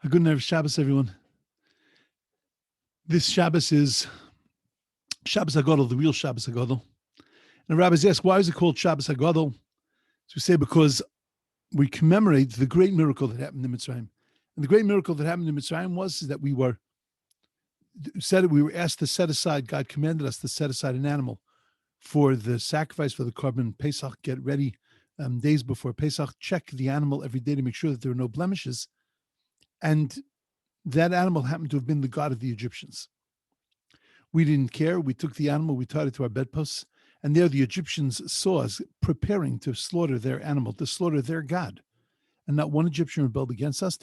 A good night, Shabbos, everyone. This Shabbos is Shabbos Hagadol, the real Shabbos Hagadol. And the rabbis ask, why is it called Shabbos Hagadol? So we say because we commemorate the great miracle that happened in Mitzrayim. And the great miracle that happened in Mitzrayim was that we were asked to set aside, God commanded us to set aside an animal for the sacrifice for the korban Pesach, get ready days before Pesach, check the animal every day to make sure that there are no blemishes. And that animal happened to have been the god of the Egyptians. We didn't care. We took the animal, we tied it to our bedposts, and there the Egyptians saw us preparing to slaughter their animal, to slaughter their god. And not one Egyptian rebelled against us.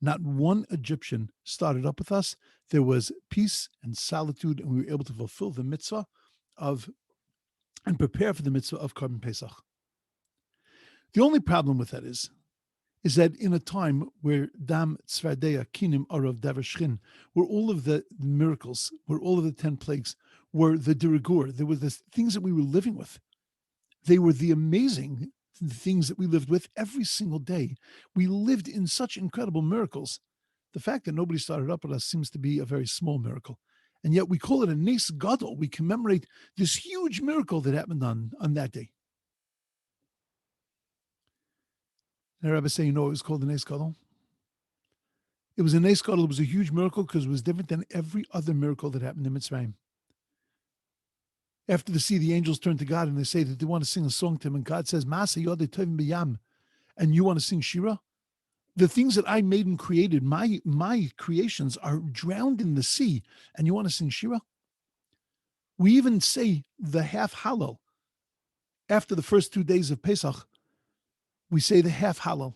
Not one Egyptian started up with us. There was peace and solitude, and we were able to fulfill the mitzvah of and prepare for the mitzvah of Korban Pesach. The only problem with that is that in a time where Dam Tzvardeya, Kinim, Arav, Davar, Shchin, where all of the miracles, where all of the 10 plagues were the dirigur, there were the things that we were living with. They were the amazing things that we lived with every single day. We lived in such incredible miracles. The fact that nobody started up with us seems to be a very small miracle. And yet we call it a Nes Gadol. We commemorate this huge miracle that happened on that day. And the rabbi say, you know, it was called a Nes Gadol. It was a Nes Gadol. It was a huge miracle because it was different than every other miracle that happened in Mitzrayim. After the sea, the angels turn to God and they say that they want to sing a song to him. And God says, Masa Yodei Tovim B'Yam. And you want to sing Shira? The things that I made and created, my creations are drowned in the sea. And you want to sing Shira? We even say the half Hallel. After the first 2 days of Pesach, we say the half Hallel.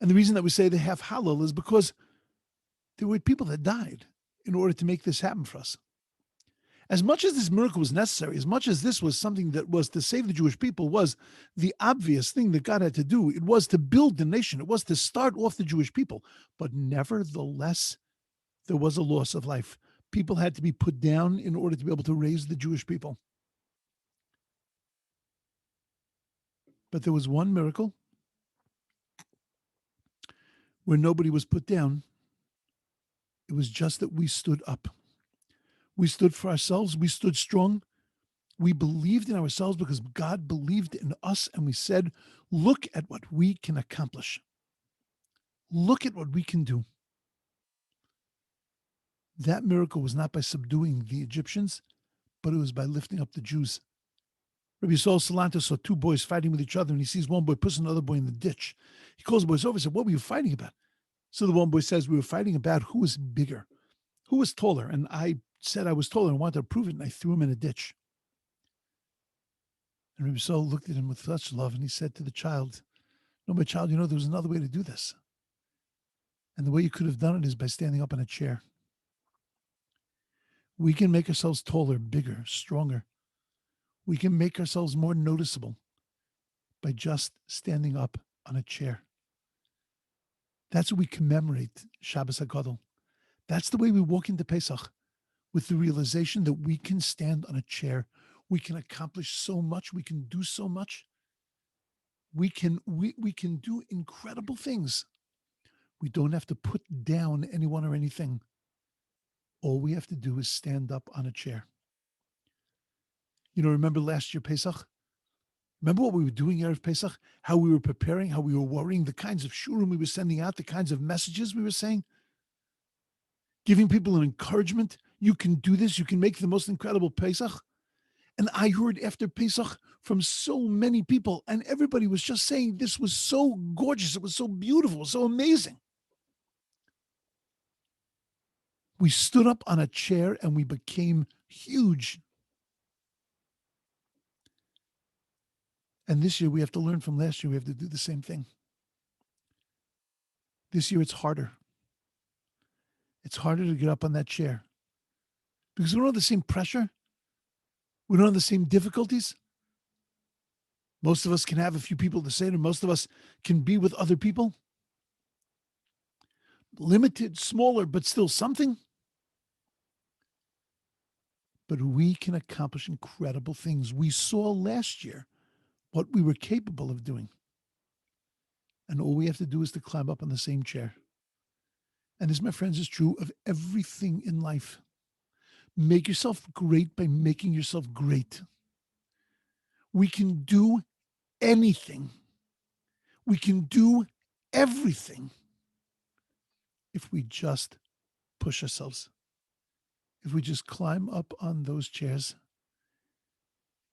And the reason that we say the half Hallel is because there were people that died in order to make this happen for us. As much as this miracle was necessary, as much as this was something that was to save the Jewish people, was the obvious thing that God had to do. It was to build the nation. It was to start off the Jewish people. But nevertheless, there was a loss of life. People had to be put down in order to be able to raise the Jewish people. But there was one miracle where nobody was put down. It was just that we stood up. We stood for ourselves. We stood strong. We believed in ourselves because God believed in us. And we said, look at what we can accomplish. Look at what we can do. That miracle was not by subduing the Egyptians, but it was by lifting up the Jews. Rabbi Yisrael Salanter saw 2 boys fighting with each other, and he sees one boy push another boy in the ditch. He calls the boys over and said, what were you fighting about? So the one boy says, we were fighting about who was bigger, who was taller. And I said I was taller and wanted to prove it, and I threw him in a ditch. And Rabbi Yisrael looked at him with such love, and he said to the child, no, my child, you know, there was another way to do this. And the way you could have done it is by standing up in a chair. We can make ourselves taller, bigger, stronger. We can make ourselves more noticeable by just standing up on a chair. That's what we commemorate Shabbos HaGadol. That's the way we walk into Pesach, with the realization that we can stand on a chair. We can accomplish so much. We can do so much. We can do incredible things. We don't have to put down anyone or anything. All we have to do is stand up on a chair. You know, remember last year Pesach? Remember what we were doing Erev Pesach? How we were preparing, how we were worrying, the kinds of shurim we were sending out, the kinds of messages we were saying? Giving people an encouragement. You can do this. You can make the most incredible Pesach. And I heard after Pesach from so many people, and everybody was just saying this was so gorgeous. It was so beautiful, so amazing. We stood up on a chair and we became huge. And this year we have to learn from last year. We have to do the same thing. This year it's harder. It's harder to get up on that chair because we don't have the same pressure. We don't have the same difficulties. Most of us can have a few people to say to. Most of us can be with other people. Limited, smaller, but still something. But we can accomplish incredible things. We saw last year what we were capable of doing. And all we have to do is to climb up on the same chair. And this, my friends, is true of everything in life. Make yourself great by making yourself great. We can do anything. We can do everything if we just push ourselves. If we just climb up on those chairs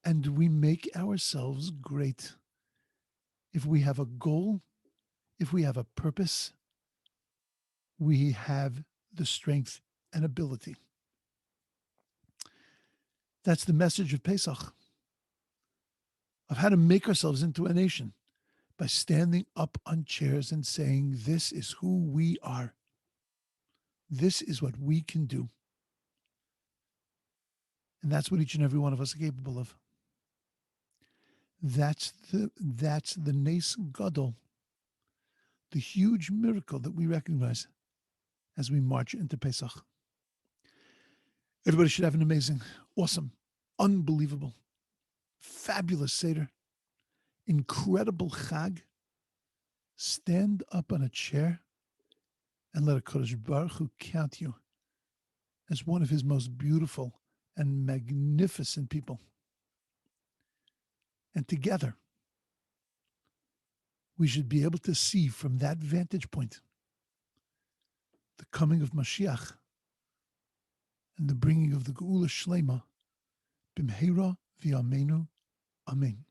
and we make ourselves great. If we have a goal, if we have a purpose, we have the strength and ability. That's the message of Pesach, of how to make ourselves into a nation by standing up on chairs and saying, this is who we are. This is what we can do. And that's what each and every one of us are capable of. That's the Nes Gadol, the huge miracle that we recognize as we march into Pesach. Everybody should have an amazing, awesome, unbelievable, fabulous Seder, incredible Chag. Stand up on a chair and let HaKadosh Baruch Hu count you as one of his most beautiful and magnificent people. And together, we should be able to see from that vantage point the coming of Mashiach and the bringing of the Geula Shlema, Bimheira v'Yameinu, Amen.